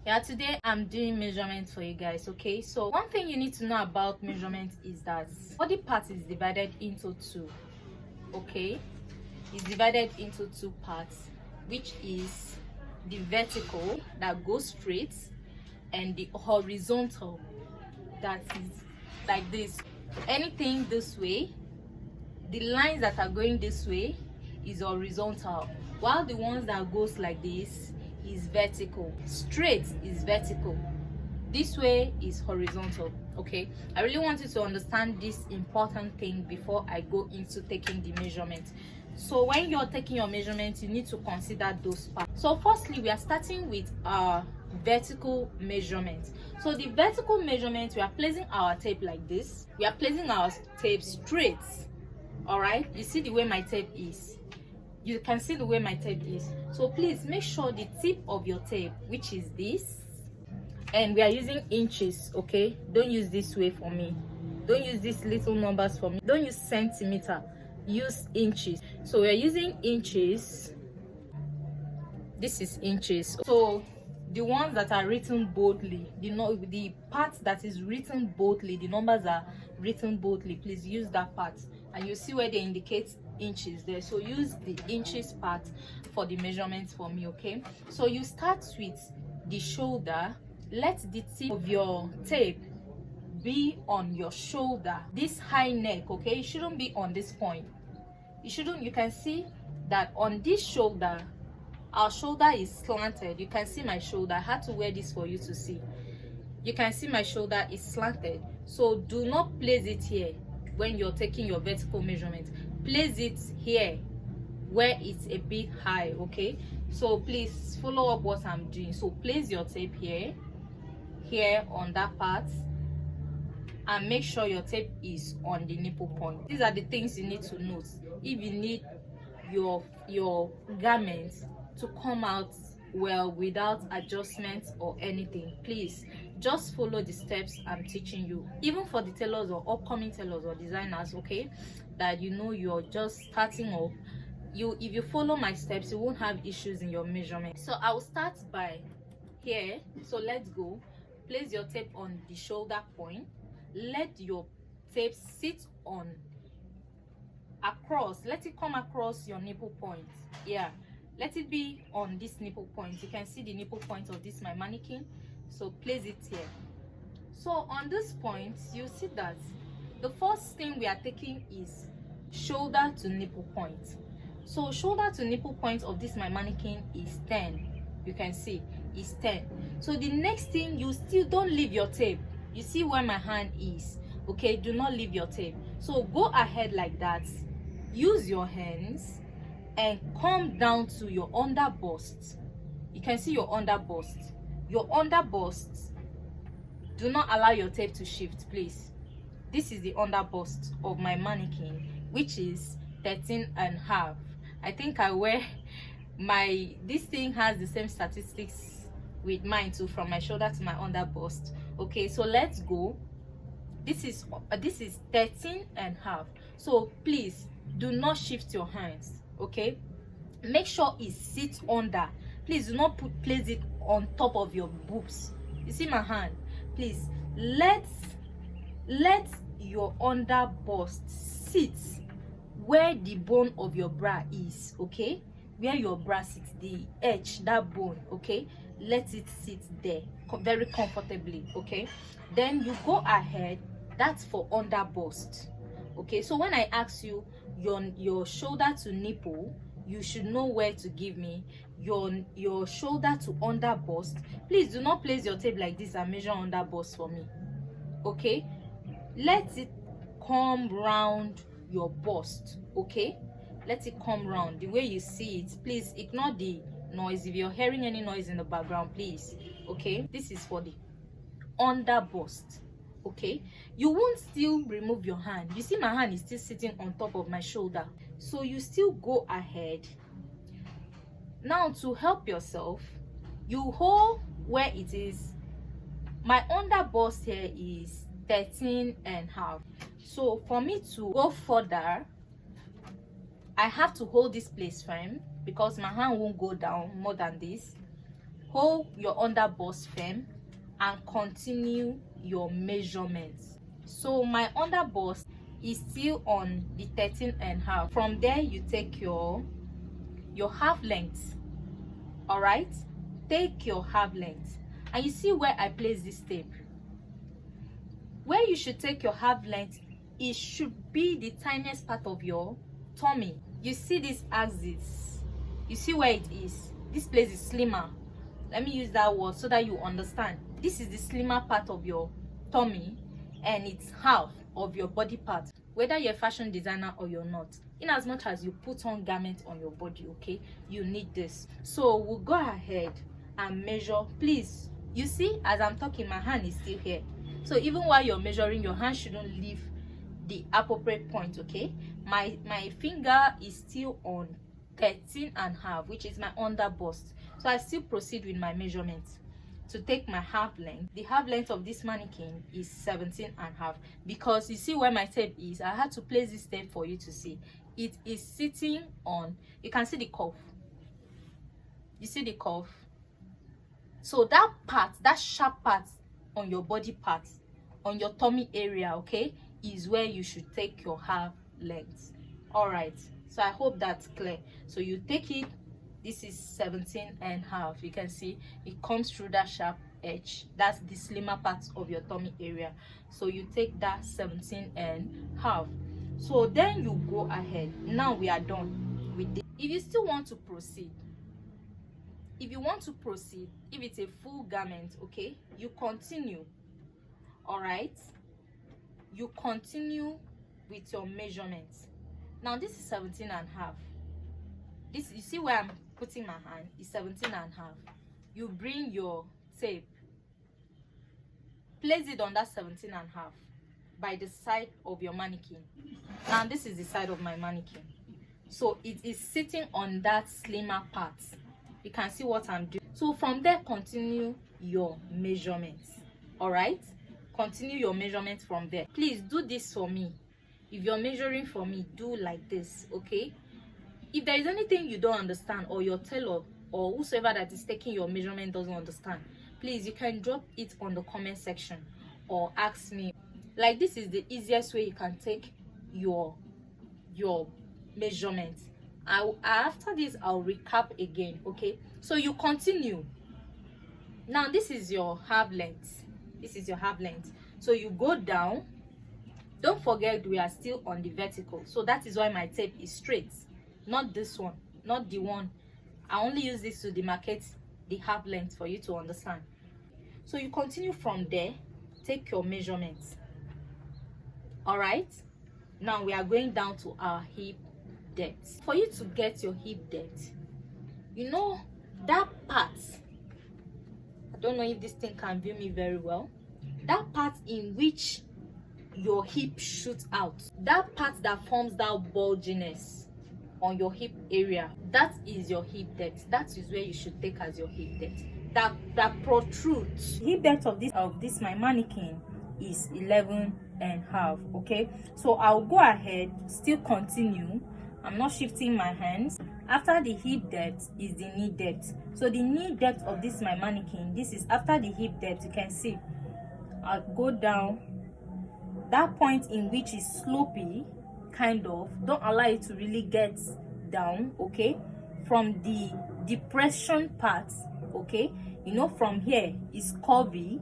Yeah, today I'm doing measurements for you guys. Okay, so one thing you need to know about measurements is that body part is divided into two. Okay, it's divided into two parts, which is the vertical that goes straight and the horizontal that is like this. Anything this way, the lines that are going this way is horizontal, while the ones that goes like this is vertical. Straight is vertical, this way is horizontal. Okay, I really want you to understand this important thing before I go into taking the measurement. So when you're taking your measurements, you need to consider those parts. So firstly, we are starting with our vertical measurement. So the vertical measurement, we are placing our tape like this. We are placing our tape straight. All right, you see the way my tape is, you can see the way my tape is. So please make sure the tip of your tape, which is this, and we are using inches. Okay, don't use this way for me, don't use these little numbers for me, don't use centimeter, use inches. So we are using inches. This is inches. So the ones that are written boldly, the part that is written boldly, the numbers are written boldly, please use that part, and you see where they indicate inches there. So use the inches part for the measurements for me. Okay, so you start with the shoulder. Let the tip of your tape be on your shoulder, this high neck. Okay, it shouldn't be on this point. You shouldn't. You can see that on this shoulder, our shoulder is slanted. You can see my shoulder. I had to wear this for you to see. You can see my shoulder is slanted. So do not place it here when you're taking your vertical measurement. Place it here where it's a bit high. Okay, so please follow up what I'm doing. So place your tape here on that part, and make sure your tape is on the nipple point. These are the things you need to note if you need your garments to come out well without adjustments or anything. Please just follow the steps I'm teaching you, even for the tailors or upcoming tailors or designers. Okay, that you're just starting off. If you follow my steps, you won't have issues in your measurement. So I will start by here. So let's go. Place your tape on the shoulder point. Let your tape sit on across, let it come across your nipple point. Yeah, let it be on this nipple point. You can see the nipple point of this my mannequin, so place it here. So on this point, you see that the first thing we are taking is shoulder to nipple point. So shoulder to nipple point of this my mannequin is 10. You can see is 10. So the next thing, you still don't leave your tape. You see where my hand is. Okay, do not leave your tape. So go ahead like that. Use your hands and come down to your under bust. You can see your under bust. Your under bust, do not allow your tape to shift, please. This is the under bust of my mannequin, which is 13.5. I think I wear this thing has the same statistics with mine too, from my shoulder to my under bust. Okay, so let's go. This is 13.5. So please do not shift your hands. Okay, make sure it sits under. Please do not place it on top of your boobs. You see my hand? Please let your under bust sit where the bone of your bra is. Okay, where your bra sits, the edge, that bone. Okay, let it sit there very comfortably. Okay, then you go ahead. That's for under bust. Okay, so when I ask you your shoulder to nipple, you should know where to give me your shoulder to under bust. Please do not place your tape like this and measure under bust for me. Okay, let it come round your bust. Okay, let it come round the way you see it. Please ignore the noise. If you're hearing any noise in the background, please. Okay, this is for the under bust. Okay, you won't still remove your hand. You see my hand is still sitting on top of my shoulder, so you still go ahead. Now to help yourself, you hold where it is. My under bust here is 13.5. So for me to go further, I have to hold this place firm because my hand won't go down more than this. hold your under bust firm and continue your measurements. So my under bust is still on the 13.5. From there you take your half length. All right, take your half length, and you see where I place this tape. Where you should take your half length, it should be the tiniest part of your tummy. You see this axis, you see where it is. This place is slimmer. Let me use that word so that you understand. This is the slimmer part of your tummy, and it's half of your body part, whether you're a fashion designer or you're not. In as much as you put on garments on your body, okay, you need this. So we'll go ahead and measure. Please, you see, as I'm talking, my hand is still here. So even while you're measuring, your hand shouldn't leave the appropriate point, okay? My finger is still on 13.5, which is my under bust. So I still proceed with my measurements to take my half length. The half length of this mannequin is 17.5, because you see where my tape is. I had to place this tape for you to see. It is sitting on, you can see the cuff. You see the cuff? So that part, that sharp part on your body part, on your tummy area, okay, is where you should take your half length. All right, so I hope that's clear. So you take it. This is 17.5. You can see it comes through that sharp edge. That's the slimmer part of your tummy area. So you take that 17.5. So then you go ahead. Now we are done with this. If you still want to proceed, if it's a full garment, okay, you continue. All right, you continue with your measurements. Now this is 17.5. This, you see where I'm putting my hand, is 17.5. You bring your tape, place it on that 17.5 by the side of your mannequin. Now this is the side of my mannequin, so it is sitting on that slimmer part. You can see what I'm doing. So from there, continue your measurements. All right, continue your measurements from there. Please do this for me. If you're measuring for me, do like this, okay? If there is anything you don't understand, or your tailor or whosoever that is taking your measurement doesn't understand, please, you can drop it on the comment section or ask me. Like, this is the easiest way you can take your measurements. After this, I'll recap again, okay? So you continue. Now this is your half length. This is your half length. So you go down. Don't forget, we are still on the vertical, so that is why my tape is straight, not this one, not the one. I only use this to demarcate the half length for you to understand. So you continue from there, take your measurements. All right, now we are going down to our hip depth. For you to get your hip depth, you know that part, I don't know if this thing can view me very well, that part in which your hip shoots out, that part that forms that bulginess on your hip area, that is your hip depth. That is where you should take as your hip depth. That protrudes. Hip depth of this my mannequin is 11.5. okay, so I'll go ahead, still continue. I'm not shifting my hands. After the hip depth is the knee depth. So the knee depth of this my mannequin, this is after the hip depth. You can see I'll go down. That point in which is slopey, kind of, don't allow it to really get down, okay? From the depression part, okay, you know, from here is curvy.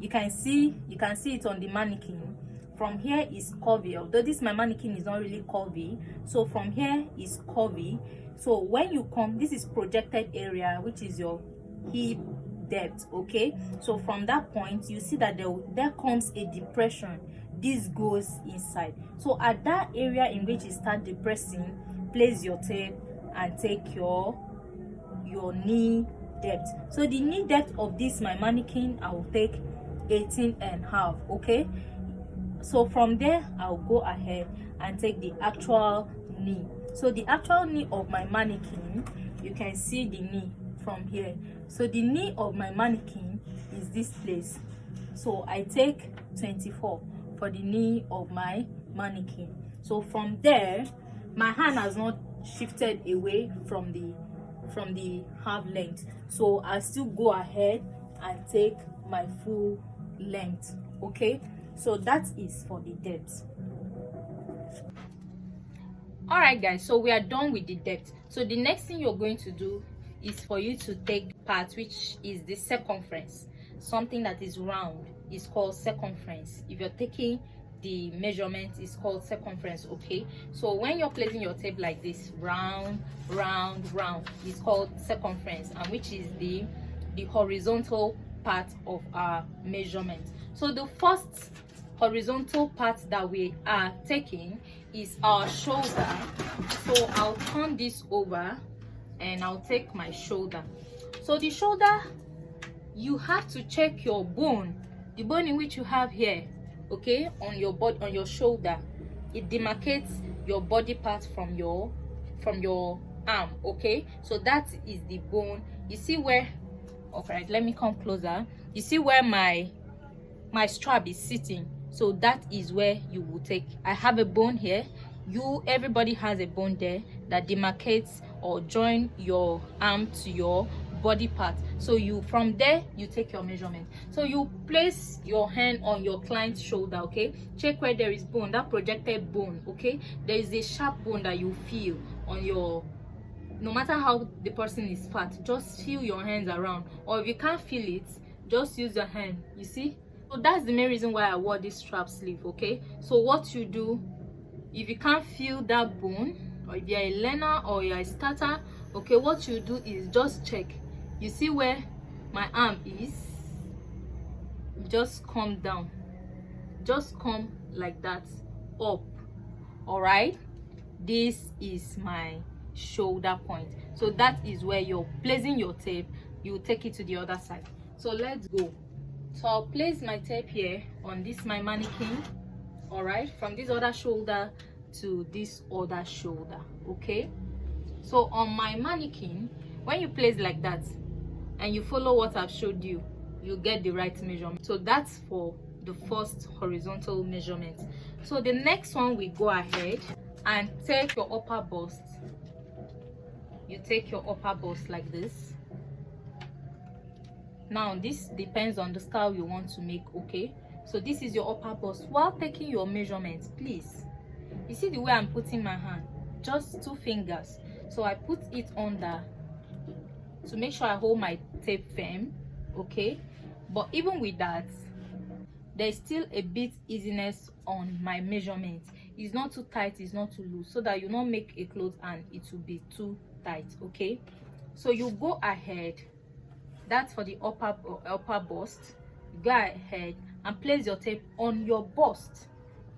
You can see it on the mannequin. From here is curvy, although this my mannequin is not really curvy. So from here is curvy. So when you come, this is projected area, which is your hip depth, okay? So from that point, you see that there comes a depression. This goes inside. So at that area in which you start depressing, place your tape and take your knee depth. So the knee depth of this my mannequin, I will take 18.5, okay? So from there, I'll go ahead and take the actual knee. So the actual knee of my mannequin, you can see the knee from here. So the knee of my mannequin is this place. So I take 24 for the knee of my mannequin. So from there, my hand has not shifted away from the from the half length, so I still go ahead and take my full length. Okay, so that is for the depth. All right guys, so we are done with the depth. So the next thing you're going to do is for you to take part, which is the circumference. Something that is round is called circumference. If you're taking the measurement, is called circumference. Okay, so when you're placing your tape like this, round round, is called circumference, and which is the horizontal part of our measurement. So the first horizontal part that we are taking is our shoulder. So I'll turn this over and I'll take my shoulder. So the shoulder, you have to check your bone, the bone in which you have here, okay, on your body, on your shoulder. It demarcates your body part from your arm. Okay, so that is the bone. You see where, okay, let me come closer. You see where my strap is sitting, so that is where you will take. I have a bone here, everybody has a bone there that demarcates or join your arm to your body part. So you, from there, you take your measurement. So you place your hand on your client's shoulder. Okay, check where there is bone, that projected bone. Okay, there is a sharp bone that you feel on your, no matter how the person is fat, just feel your hands around, or if you can't feel it, just use your hand. You see, so that's the main reason why I wore this strap sleeve. Okay, so what you do, if you can't feel that bone, or if you're a learner or you're a starter, okay, what you do is just check. You see where my arm is, just come down, just come like that, up. All right, this is my shoulder point. So that is where you're placing your tape. You take it to the other side. So let's go. So I'll place my tape here on this my mannequin. All right, from this other shoulder to this other shoulder. Okay, so on my mannequin, when you place like that and you follow what I've showed you, you get the right measurement. So that's for the first horizontal measurement. So the next one, we go ahead and take your upper bust. You take your upper bust like this. Now this depends on the style you want to make. Okay, so this is your upper bust. While taking your measurements, please, you see the way I'm putting my hand, just 2 fingers. So I put it under to make sure I hold my tape firm. Okay, but even with that, there's still a bit easiness on my measurement. It's not too tight, it's not too loose, so that you not make a cloth and it will be too tight. Okay, so you go ahead, that's for the upper bust. You go ahead and place your tape on your bust.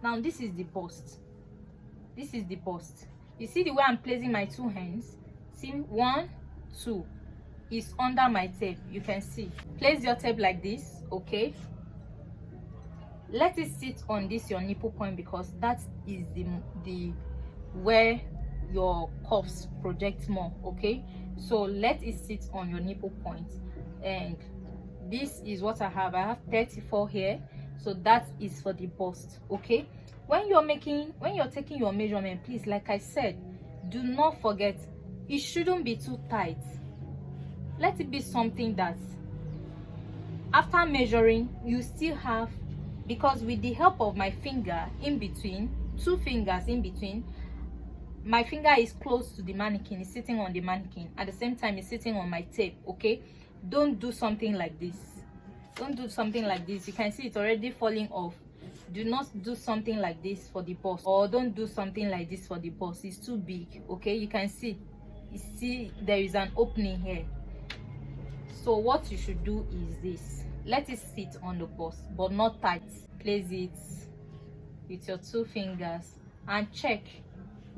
Now this is the bust, this is the bust. You see the way I'm placing my 2 hands? See, 1 2 is under my tape. You can see, place your tape like this. Okay, let it sit on this your nipple point, because that is the where your cuffs project more. Okay, so let it sit on your nipple point, and this is what I have 34 here, so that is for the bust. Okay, when you're taking your measurement, please, like I said, do not forget, it shouldn't be too tight. Let it be something that after measuring you still have, because with the help of my finger in between, 2 fingers in between, my finger is close to the mannequin, it's sitting on the mannequin, at the same time it's sitting on my tape. Okay, don't do something like this, don't do something like this. You can see it's already falling off. Do not do something like this for the bust, or don't do something like this for the bust, it's too big. Okay, you can see, there is an opening here. So what you should do is this, let it sit on the bust but not tight. Place it with your 2 fingers and check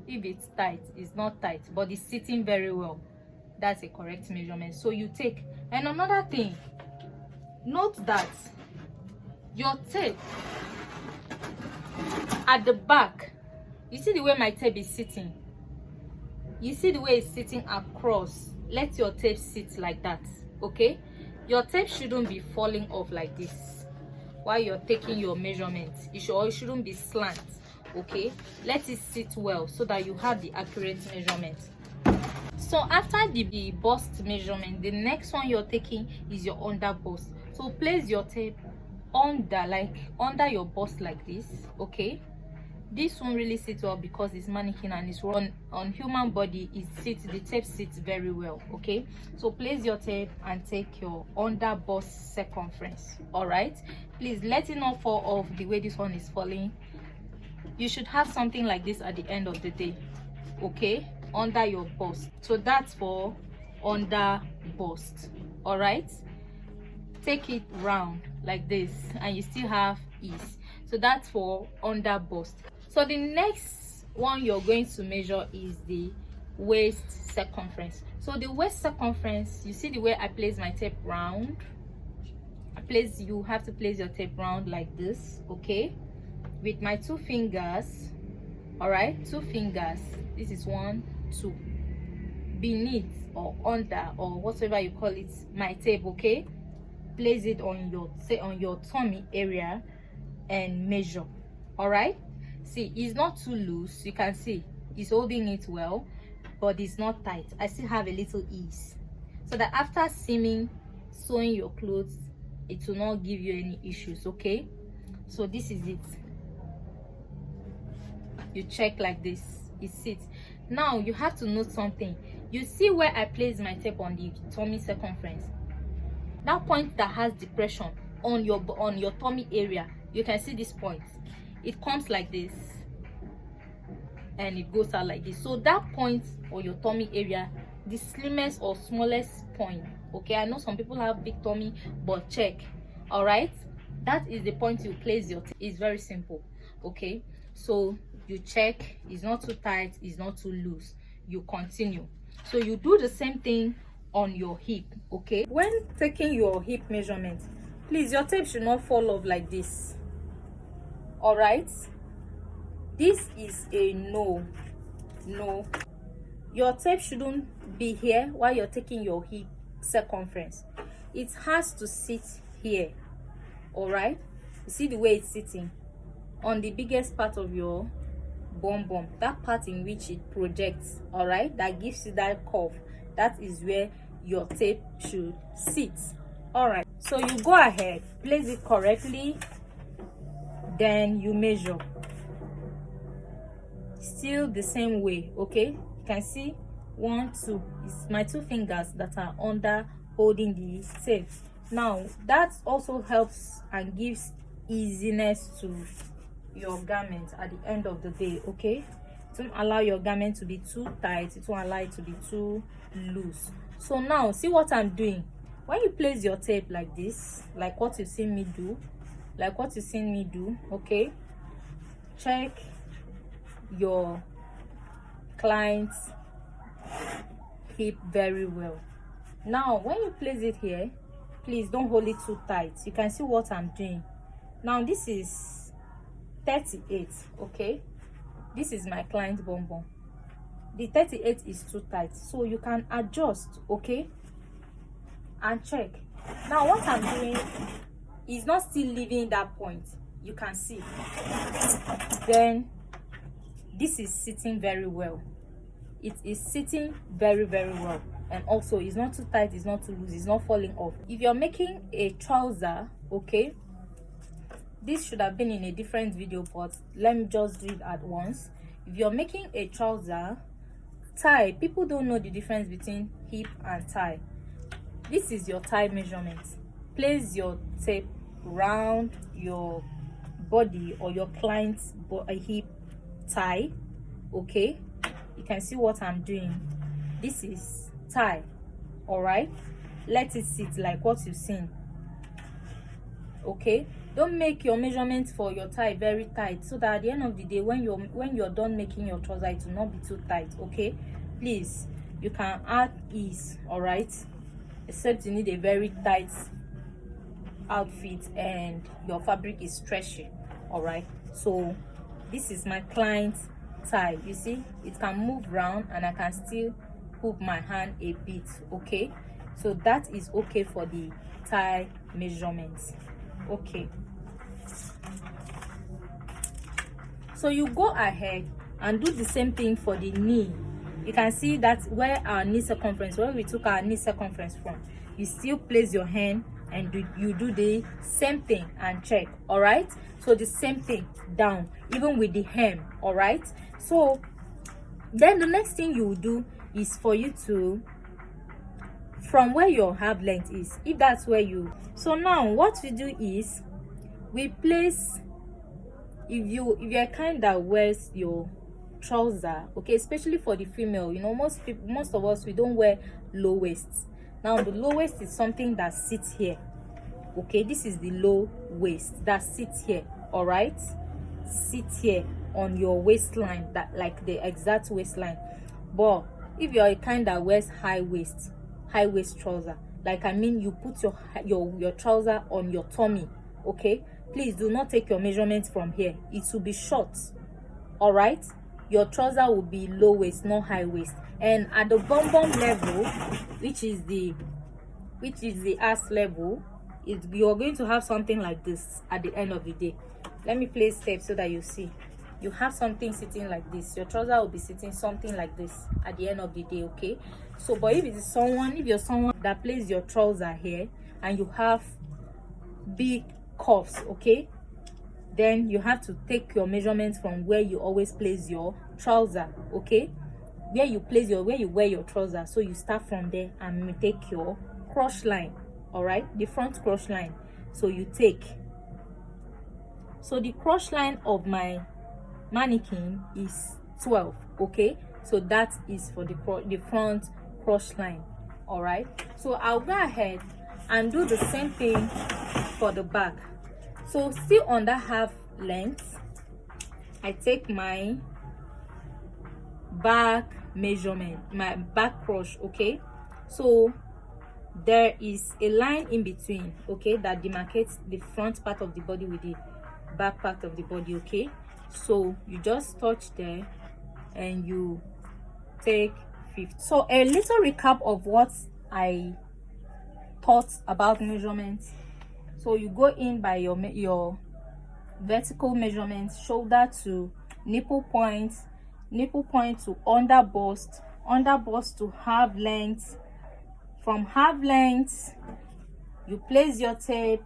if it's tight. It's not tight, but it's sitting very well. That's a correct measurement. So you take. And another thing, note that your tape at the back, you see the way my tape is sitting, you see the way it's sitting across. Let your tape sit like that. Okay, your tape shouldn't be falling off like this while you're taking your measurements. It shouldn't be slant. Okay, let it sit well so that you have the accurate measurement. So after the bust measurement, the next one you're taking is your under bust. So place your tape under your bust like this. Okay, this won't really sit well because it's mannequin and it's on human body. The tape sits very well. Okay, so place your tape and take your under bust circumference. All right, please let it not fall off the way this one is falling. You should have something like this at the end of the day. Okay, under your bust. So that's for under bust. All right, take it round like this and you still have ease. So that's for under bust. So the next one you're going to measure is the waist circumference. So the waist circumference, you see the way I place my tape round. You have to place your tape round like this. Okay, with my 2 fingers. All right, 2 fingers. This is 1, 2. Beneath or under or whatever you call it, my tape. Okay, place it on your tummy area and measure. All right, see, it's not too loose. You can see it's holding it well, but it's not tight. I still have a little ease, so that after sewing your clothes, it will not give you any issues. Okay, so this is it. You check like this, it sits. Now you have to note something. You see where I place my tape on the tummy circumference, that point that has depression on your tummy area. You can see this point. It comes like this and it goes out like this. So that point on your tummy area, the slimmest or smallest point. Okay, I know some people have big tummy, but check. All right, that is the point you place your tape. It's very simple. Okay, so you check, it's not too tight, it's not too loose. You continue. So you do the same thing on your hip. Okay, when taking your hip measurement, please, your tape should not fall off like this. All right, this is a no. Your tape shouldn't be here while you're taking your hip circumference. It has to sit here. All right, you see the way it's sitting on the biggest part of your bum, that part in which it projects. All right, that gives you that curve. That is where your tape should sit. All right, so you go ahead, place it correctly, then you measure still the same way. Okay, you can see 1, 2. It's my 2 fingers that are under holding the tape. Now that also helps and gives easiness to your garment at the end of the day. Okay, it won't allow your garment to be too tight, it won't allow it to be too loose. So now see what I'm doing. When you place your tape like this, like what you've seen me do, okay, check your client's hip very well. Now when you place it here, please don't hold it too tight. You can see what I'm doing. Now this is 38. Okay, this is my client bum. The 38 is too tight, so you can adjust. Okay, and check. Now what I'm doing is not still leaving that point. You can see then this is sitting very well. It is sitting very well, and also it's not too tight, it's not too loose, it's not falling off. If you're making a trouser, okay, this should have been in a different video, but let me just do it at once. If you're making a trouser tie, people don't know the difference between hip and tie. This is your tie measurement. Place your tape round your body or your client's hip tie. Okay, you can see what I'm doing. This is tie. All right, let it sit like what you've seen. Okay, don't make your measurements for your tie very tight, so that at the end of the day, when you're done making your trouser, it will not be too tight. Okay, please, you can add ease. All right, except you need a very tight outfit and your fabric is stretchy. All right, so this is my client's tie. You see, it can move round and I can still hook my hand a bit. Okay, so that is okay for the tie measurements. Okay, so you go ahead and do the same thing for the knee. you can see that where our knee circumference, where we took our knee circumference from, you still place your hand and you do the same thing and check. All right, so the same thing down, even with the hem. All right, so then the next thing you will do is for you to, from where your half length is, if that's where you, so now what we do is we place, if you're kind that wears your trouser, okay, especially for the female, you know, most of us, we don't wear low waists. Now the low waist is something that sits here, okay, this is the low waist that sits here. All right, sit here on your waistline, that like the exact waistline. But if you're a kind that wears high waist trouser, like, I mean, you put your trouser on your tummy, okay, please do not take your measurements from here. It will be short. All right, your trouser will be low waist, not high waist. And at the bum level, which is the ass level, you're going to have something like this at the end of the day. Let me place tape so that you see. You have something sitting like this. Your trouser will be sitting something like this at the end of the day, okay? So, but if you're someone that places your trouser here and you have big cuffs, okay, then you have to take your measurements from where you always place your trouser, okay, where you wear your trouser. So you start from there and take your cross line. All right, the front cross line. So you take, so the cross line of my mannequin is 12, okay, so that is for the front cross line. All right, so I'll go ahead and do the same thing for the back. So still on that half length, I take my back measurement, my back cross, okay, so there is a line in between, okay, that demarcates the front part of the body with the back part of the body, okay. So you just touch there and you take 50. So a little recap of what I taught about measurements. So you go in by your vertical measurements, shoulder to nipple point to under bust to half length. From half length, you place your tape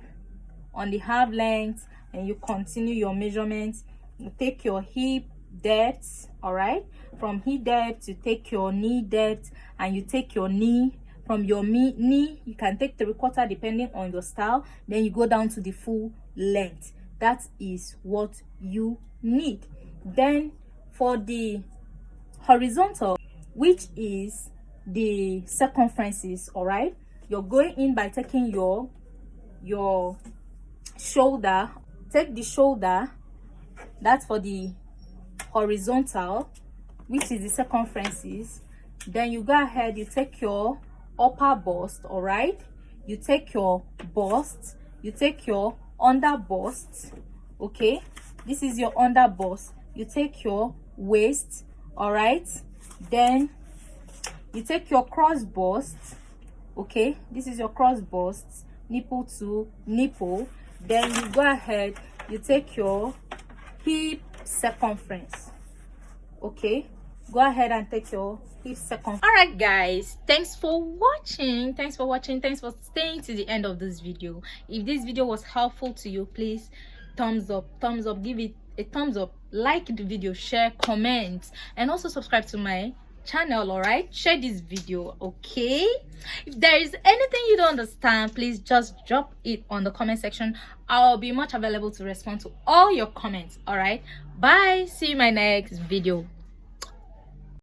on the half length and you continue your measurements. You take your hip depth. All right, from hip depth you take your knee depth, and you take your knee. From your knee you can take 3/4 depending on your style, then you go down to the full length. That is what you need. Then for the horizontal, which is the circumferences, all right, you're going in by taking your shoulder. Take the shoulder, that's for the horizontal, which is the circumferences. Then you go ahead, you take your upper bust, all right, you take your bust, you take your under bust, okay, this is your under bust. You take your waist, all right, then you take your cross bust, okay, this is your cross bust, nipple to nipple. Then you go ahead, you take your hip circumference, okay, go ahead and take your hip circumference. All right guys, thanks for watching, thanks for staying to the end of this video. If this video was helpful to you, please thumbs up, give it a thumbs up, like the video, share, comment, and also subscribe to my channel. All right, share this video, okay? If there is anything you don't understand, please just drop it on the comment section. I'll be much available to respond to all your comments. All right, bye, see you in my next video.